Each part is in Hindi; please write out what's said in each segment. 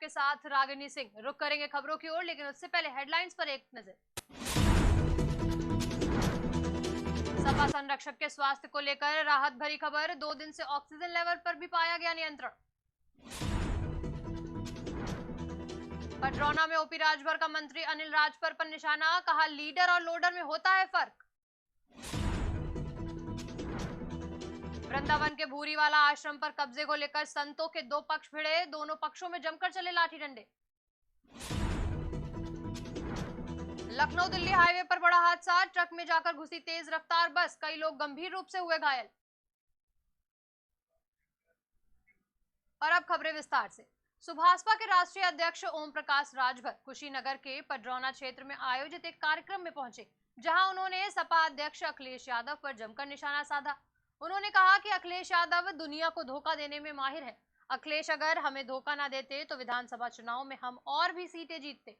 के साथ रागिनी सिंह। रुक करेंगे खबरों की ओर, लेकिन उससे पहले हेडलाइंस पर एक नजर। सपा संरक्षक के स्वास्थ्य को लेकर राहत भरी खबर। 2 दिन से ऑक्सीजन लेवल पर भी पाया गया नियंत्रण। पटरौना में ओपी राजभर का मंत्री अनिल राजभर पर निशाना, कहा लीडर और लोडर में होता है फर्क। वृंदावन के भूरीवाला आश्रम पर कब्जे को लेकर संतों के 2 पक्ष भिड़े। दोनों पक्षों में जमकर चले लाठी डंडे। लखनऊ दिल्ली हाईवे पर बड़ा हादसा, ट्रक में जाकर घुसी तेज रफ्तार बस। कई लोग गंभीर रूप से हुए घायल। और अब खबरें विस्तार से। सुभाषपा के राष्ट्रीय अध्यक्ष ओम प्रकाश राजभर कुशीनगर के पटरौना क्षेत्र में आयोजित एक कार्यक्रम में पहुंचे, जहां उन्होंने सपा अध्यक्ष अखिलेश यादव पर जमकर निशाना साधा। उन्होंने कहा कि अखिलेश यादव दुनिया को धोखा देने में माहिर है। अखिलेश अगर हमें धोखा ना देते तो विधानसभा चुनाव में हम और भी सीटें जीतते।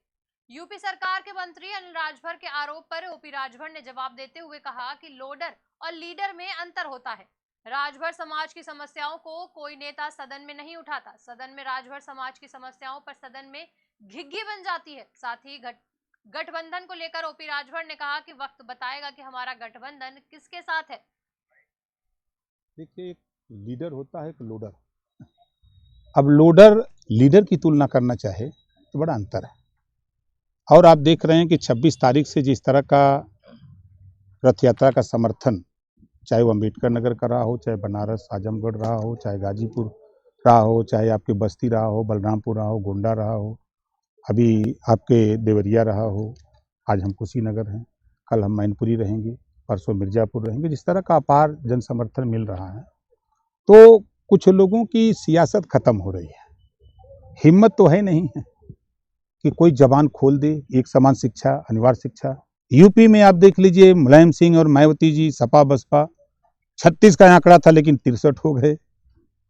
यूपी सरकार के मंत्री अनिल राजभर के आरोप पर ओपी राजभर ने जवाब देते हुए कहा कि लोडर और लीडर में अंतर होता है। राजभर समाज की समस्याओं को कोई नेता सदन में नहीं उठाता। सदन में राजभर समाज की समस्याओं पर सदन में घिघी बन जाती है। साथ ही गठबंधन को लेकर ओपी राजभर ने कहा कि वक्त बताएगा कि हमारा गठबंधन किसके साथ है। देखिए, एक लीडर होता है, एक लोडर। अब लोडर लीडर की तुलना करना चाहे तो बड़ा अंतर है। और आप देख रहे हैं कि 26 तारीख से जिस तरह का रथ यात्रा का समर्थन, चाहे वो अम्बेडकर नगर का रहा हो, चाहे बनारस आजमगढ़ रहा हो, चाहे गाजीपुर रहा हो, चाहे आपके बस्ती रहा हो, बलरामपुर रहा हो, गोंडा रहा हो, अभी आपके देवरिया रहा हो, आज हम कुशीनगर हैं, कल हम मैनपुरी रहेंगे, परसों मिर्जापुर रहेंगे। जिस तरह का अपार जन समर्थन मिल रहा है, तो कुछ लोगों की सियासत खत्म हो रही है। हिम्मत तो है नहीं है कि कोई जबान खोल दे। एक समान शिक्षा, अनिवार्य शिक्षा। यूपी में आप देख लीजिए, मुलायम सिंह और मायावती जी, सपा बसपा 36 का आंकड़ा था, लेकिन 63 हो गए।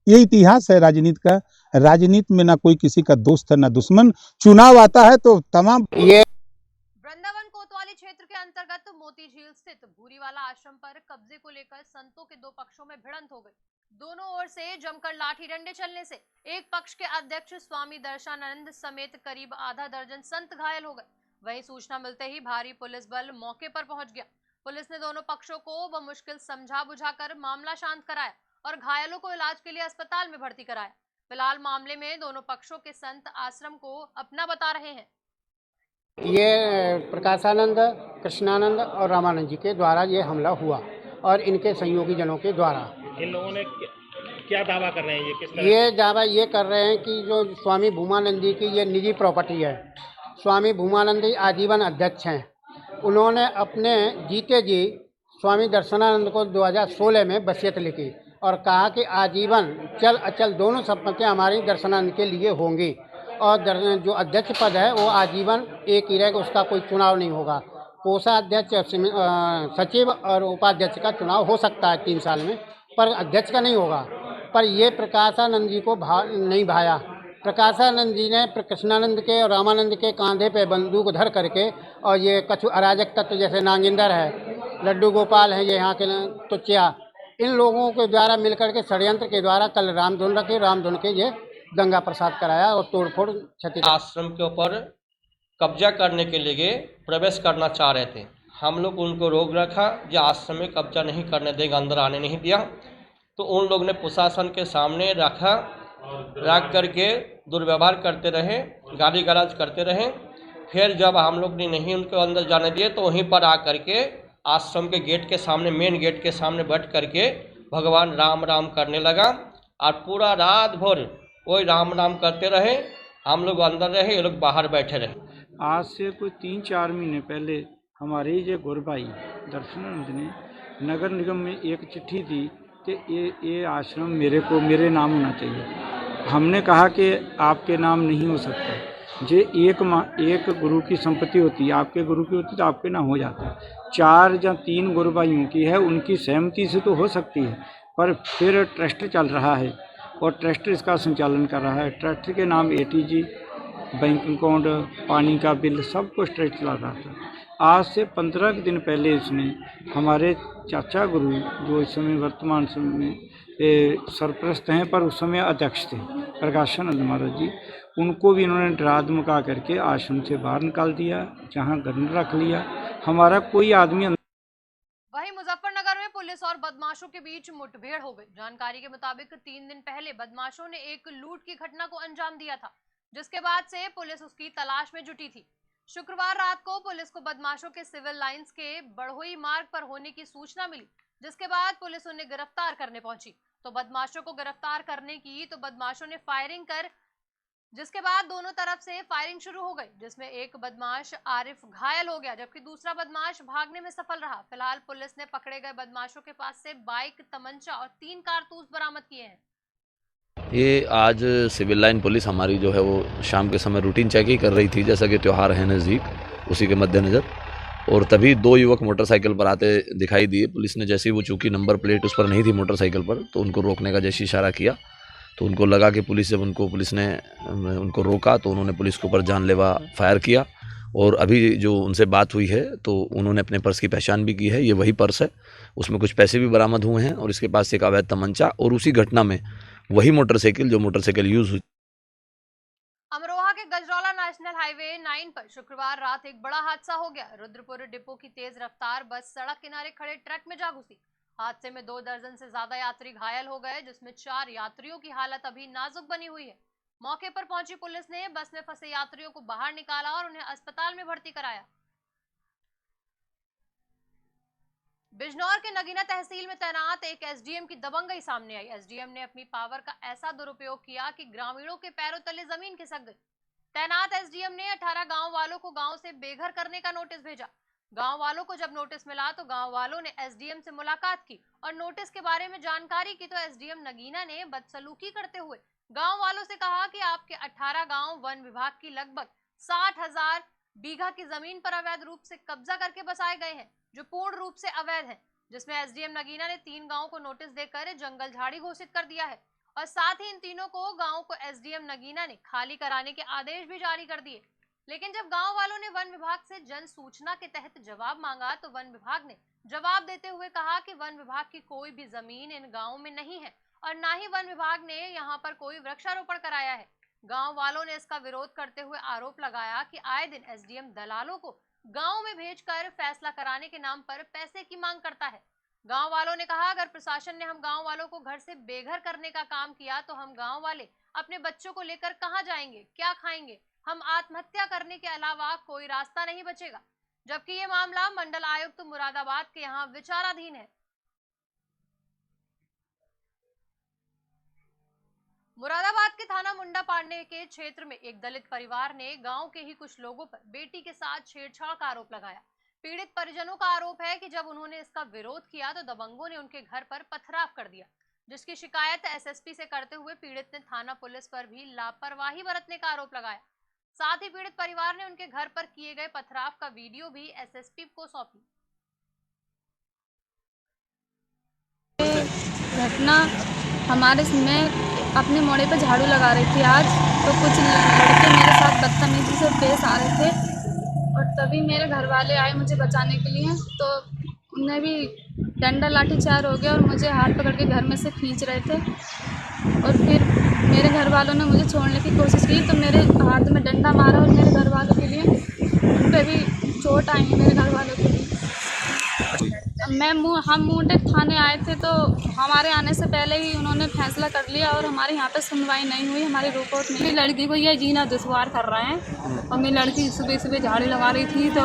ये इतिहास है राजनीति का। राजनीति में ना कोई किसी का दोस्त है ना दुश्मन। चुनाव आता है तो तमाम ये वृंदावन कोतवाली क्षेत्र के अंतर्गत मोती झील स्थित भूरीवाला आश्रम पर कब्जे को लेकर संतों के 2 पक्षों में भिड़ंत हो गई। दोनों ओर से जमकर लाठी डंडे चलने से एक पक्ष के अध्यक्ष स्वामी दर्शनानंद समेत करीब आधा दर्जन संत घायल हो गए। वहीं सूचना मिलते ही भारी पुलिस बल मौके पर पहुंच गया। पुलिस ने दोनों पक्षों को बमुश्किल समझा बुझाकर मामला शांत कराया और घायलों को इलाज के लिए अस्पताल में भर्ती कराया। फिलहाल मामले में दोनों पक्षों के संत आश्रम को अपना बता रहे हैं। ये प्रकाशानंद, कृष्णानंद और रामानंद जी के द्वारा ये हमला हुआ और इनके सहयोगी जनों के द्वारा। इन लोगों ने क्या दावा कर रहे हैं? ये किस तरह? ये दावा ये कर रहे हैं कि जो स्वामी भूमानंद जी की ये निजी प्रॉपर्टी है। स्वामी भूमानंद जी आजीवन अध्यक्ष हैं। उन्होंने अपने जीते जी स्वामी दर्शनानंद को 2016 में वसीयत लिखी और कहा कि आजीवन चल अचल दोनों संपत्तियाँ हमारी दर्शनानंद के लिए होंगी और जो अध्यक्ष पद है वो आजीवन एक ही रहेगा, उसका कोई चुनाव नहीं होगा। कोषाध्यक्ष, सचिव और उपाध्यक्ष का चुनाव हो सकता है 3 साल में, पर अध्यक्ष का नहीं होगा। पर ये प्रकाशानंद जी को नहीं भाया। प्रकाशानंद जी ने कृष्णानंद के और रामानंद के कंधे पे बंदूक धर करके और ये कछु अराजक तत्व जैसे नागिंदर है, लड्डू गोपाल है, ये यहाँ के तुच्चिया, इन लोगों के द्वारा मिलकर के षड्यंत्र के द्वारा कल रामधुन रखे, रामधुन के ये दंगा प्रसाद कराया और तोड़फोड़ क्षति। आश्रम के ऊपर कब्जा करने के लिए प्रवेश करना चाह रहे थे। हम लोग उनको रोक रखा, जो आश्रम में कब्जा नहीं करने देगा, अंदर आने नहीं दिया। तो उन लोग ने प्रशासन के सामने रख करके दुर्व्यवहार करते रहे, गाली गलौज करते रहे। फिर जब हम लोग ने नहीं उनको अंदर जाने दिए तो वहीं पर आकर के आश्रम के गेट के सामने, मेन गेट के सामने बैठ करके भगवान राम राम करने लगा और पूरा रात भर वही राम राम करते रहे। हम लोग अंदर रहे, ये लोग बाहर बैठे रहे। आज से कोई 3-4 महीने पहले हमारे ये गोर भाई दर्शनानंद ने नगर निगम में एक चिट्ठी दी कि ये आश्रम मेरे नाम होना चाहिए। हमने कहा कि आपके नाम नहीं हो सकता। जे एक गुरु की संपत्ति होती है, आपके गुरु की होती तो आपके नाम हो जाता है। 4 या 3 गुरु भाइयों की है, उनकी सहमति से तो हो सकती है, पर फिर ट्रस्ट चल रहा है और ट्रस्ट इसका संचालन कर रहा है। ट्रस्ट के नाम ATG, बैंक अकाउंट, पानी का बिल, सब कुछ ट्रस्ट चला रहा था। आज से 15 दिन पहले इसने हमारे चाचा गुरु, जो इस समय वर्तमान समय में सरप्रस्त हैं पर उस समय अध्यक्ष थे, प्रकाशानंद महाराज जी, उनको भी इन्होंने डरा धमका करके आश्रम से बाहर निकाल दिया, जहाँ गन रख लिया। हमारा कोई आदमी वहीं मुजफ्फरनगर में पुलिस और बदमाशों के बीच मुठभेड़ हो गई। जानकारी के मुताबिक 3 दिन पहले बदमाशों ने एक लूट की घटना को अंजाम दिया था, जिसके बाद से पुलिस उसकी तलाश में जुटी थी। शुक्रवार रात को पुलिस को बदमाशों के सिविल लाइंस के बड़ोई मार्ग पर होने की सूचना मिली, जिसके बाद पुलिस उन्हें गिरफ्तार करने पहुंची। तो बदमाशों को गिरफ्तार करने की तो बदमाशों ने फायरिंग कर, जिसके बाद दोनों तरफ से फायरिंग शुरू हो गई, जिसमें एक बदमाश आरिफ घायल हो गया, जबकि दूसरा बदमाश भागने में सफल रहा। फिलहाल पुलिस ने पकड़े गए बदमाशों के पास से बाइक, तमंचा और 3 कारतूस बरामद किए हैं। ये आज सिविल लाइन पुलिस हमारी जो है वो शाम के समय रूटीन चेकिंग कर रही थी, जैसा कि त्यौहार है नज़दीक, उसी के मद्देनज़र। और तभी 2 युवक मोटरसाइकिल पर आते दिखाई दिए। पुलिस ने जैसे ही वो, चूँकि नंबर प्लेट उस पर नहीं थी मोटरसाइकिल पर, तो उनको रोकने का जैसे इशारा किया, तो उनको लगा कि पुलिस ने उनको रोका, तो उन्होंने पुलिस के ऊपर जानलेवा फायर किया। और अभी जो उनसे बात हुई है तो उन्होंने अपने पर्स की पहचान भी की है। ये वही पर्स है, उसमें कुछ पैसे भी बरामद हुए हैं और इसके पास से एक अवैध तमंचा और उसी घटना में वही मोटरसाइकिल यूज़ हुई। अमरोहा के गजरौला नेशनल हाईवे 9 पर शुक्रवार रात एक बड़ा हादसा हो गया। रुद्रपुर डिपो की तेज रफ्तार बस सड़क किनारे खड़े ट्रक में जा घुसी। हादसे में 2 दर्जन से ज्यादा यात्री घायल हो गए, जिसमें 4 यात्रियों की हालत अभी नाजुक बनी हुई है। मौके पर पहुंची पुलिस ने बस में फंसे यात्रियों को बाहर निकाला और उन्हें अस्पताल में भर्ती कराया। बिजनौर के नगीना तहसील में तैनात एक एसडीएम की दबंगई सामने आई। एसडीएम ने अपनी पावर का ऐसा दुरुपयोग किया कि ग्रामीणों के पैरों तले जमीन खिसक गई। तैनात एसडीएम ने 18 गांव वालों को गांव से बेघर करने का नोटिस भेजा। गांव वालों को जब नोटिस मिला तो गांव वालों ने एसडीएम से मुलाकात की और नोटिस के बारे में जानकारी की, तो एसडीएम नगीना ने बदसलूकी करते हुए गांव वालों से कहा कि आपके 18 गांव वन विभाग की लगभग 60,000 बीघा की जमीन पर अवैध रूप से कब्जा करके बसाए गए हैं, जो पूर्ण रूप से अवैध है। जिसमें एसडीएम नगीना ने 3 गांवों को नोटिस देकर जंगल झाड़ी घोषित कर दिया है और साथ ही इन तीनों को गांव को एसडीएम नगीना ने खाली कराने के आदेश भी जारी कर दिए। लेकिन जब गांव वालों ने वन विभाग से जन सूचना के तहत जवाब मांगा तो वन विभाग ने जवाब देते हुए कहा कि वन विभाग की कोई भी जमीन इन गांवों में नहीं है और ना ही वन विभाग ने यहां पर कोई वृक्षारोपण कराया है। गांव वालों ने इसका विरोध करते हुए आरोप लगाया कि आए दिन एसडीएम दलालों को गांव में भेजकर फैसला कराने के नाम पर पैसे की मांग करता है। गांव वालों ने कहा, अगर प्रशासन ने हम गांव वालों को घर से बेघर करने का काम किया तो हम गांव वाले अपने बच्चों को लेकर कहां जाएंगे, क्या खाएंगे? हम आत्महत्या करने के अलावा कोई रास्ता नहीं बचेगा। जबकि ये मामला मंडल आयुक्त मुरादाबाद के यहाँ विचाराधीन है। मुरादाबाद के थाना मुंडा पांडे के क्षेत्र में एक दलित परिवार ने गांव के ही कुछ लोगों पर बेटी के साथ छेड़छाड़ का आरोप लगाया। पीड़ित परिजनों का आरोप है कि जब उन्होंने इसका विरोध किया तो दबंगों ने उनके घर पर पथराव कर दिया, जिसकी शिकायत एसएसपी से करते हुए पीड़ित ने थाना पुलिस पर भी लापरवाही बरतने का आरोप लगाया। साथ ही पीड़ित परिवार ने उनके घर पर किए गए पथराव का वीडियो भी एसएसपी को सौंपी। घटना हमारे में अपने मोड़े पर झाड़ू लगा रही थी आज, तो कुछ लड़के मेरे साथ बदतमीजी से पेश आ रहे थे और तभी मेरे घर वाले आए मुझे बचाने के लिए, तो उन्हें भी डंडा लाठी चार हो गया और मुझे हाथ पकड़ के घर में से खींच रहे थे और फिर मेरे घर वालों ने मुझे छोड़ने की कोशिश की तो मेरे हाथ में डंडा मारा और मेरे घर वालों के लिए उन पर भी चोट आई है। मेरे घर वालों के लिए हम मुंडे थाने आए थे तो हमारे आने से पहले ही उन्होंने फैसला कर लिया और हमारे यहाँ पे सुनवाई नहीं हुई, हमारी रिपोर्ट नहीं। मेरी लड़की को ये जीना दुश्वार कर रहे हैं और मेरी लड़की सुबह सुबह झाड़ी लगा रही थी तो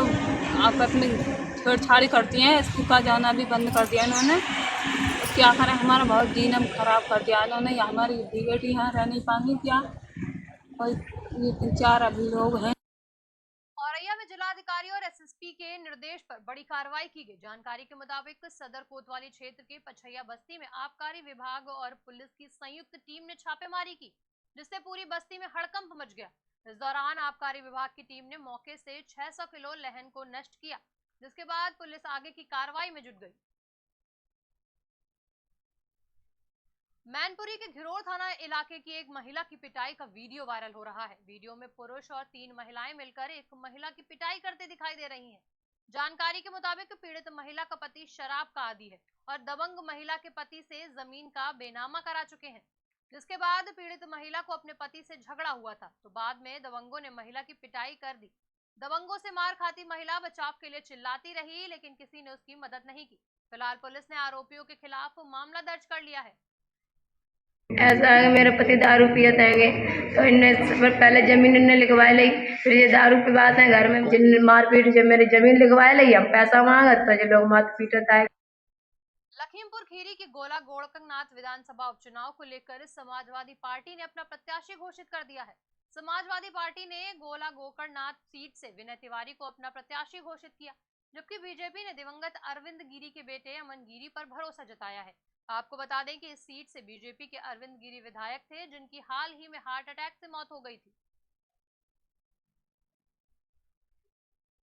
आपस में छेड़छाड़ी करती हैं। स्कूल का जाना भी बंद कर दिया इन्होंने, तो क्या करें, हमारा बहुत जीना खराब कर दिया इन्होंने। हमारी बेटी यहाँ रह नहीं पाएंगी क्या, और ये 3-4 अभी लोग हैं। औरैया में जिलाधिकारी और एसएसपी के निर्देश पर बड़ी कार्रवाई की गई। जानकारी के मुताबिक सदर कोतवाली क्षेत्र के पछैया बस्ती में आबकारी विभाग और पुलिस की संयुक्त टीम ने छापेमारी की, जिससे पूरी बस्ती में हड़कंप मच गया। इस दौरान आबकारी विभाग की टीम ने मौके से 600 किलो लहन को नष्ट किया, जिसके बाद पुलिस आगे की कार्रवाई में जुट गई। मैनपुरी के घिरोड़ थाना इलाके की एक महिला की पिटाई का वीडियो वायरल हो रहा है। वीडियो में पुरुष और 3 महिलाएं मिलकर एक महिला की पिटाई करते दिखाई दे रही हैं। जानकारी के मुताबिक पीड़ित महिला का पति शराब का आदी है और दबंग महिला के पति से जमीन का बेनामा करा चुके हैं। जिसके बाद पीड़ित महिला को अपने पति से झगड़ा हुआ था, तो बाद में दबंगों ने महिला की पिटाई कर दी। दबंगों से मार खाती महिला बचाव के लिए चिल्लाती रही, लेकिन किसी ने उसकी मदद नहीं की। फिलहाल पुलिस ने आरोपियों के खिलाफ मामला दर्ज कर लिया है। ऐसा है मेरे पति दारू पियत हैगे, तो इनने पहले जमीन इनने लिखवाई ली, फिर ये दारू की बात है घर में जिन मारपीट जब मेरी जमीन लिखवाई ली, हम पैसा मांगा तो ये लोग मार पीटत है। लखीमपुर खीरी के गोला गोरखनाथ विधानसभा उपचुनाव को लेकर समाजवादी पार्टी ने अपना प्रत्याशी घोषित कर दिया है। समाजवादी पार्टी ने गोला गोकर्णनाथ सीट से विनय तिवारी को अपना प्रत्याशी घोषित किया, जबकि बीजेपी ने दिवंगत अरविंद गिरी के बेटे अमन गिरी पर भरोसा जताया है। आपको बता दें कि इस सीट से बीजेपी के अरविंद गिरी विधायक थे, जिनकी हाल ही में हार्ट अटैक से मौत हो गई थी।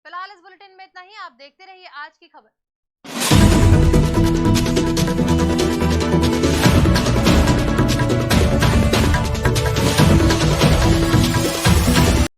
फिलहाल इस बुलेटिन में इतना ही। आप देखते रहिए आज की खबर।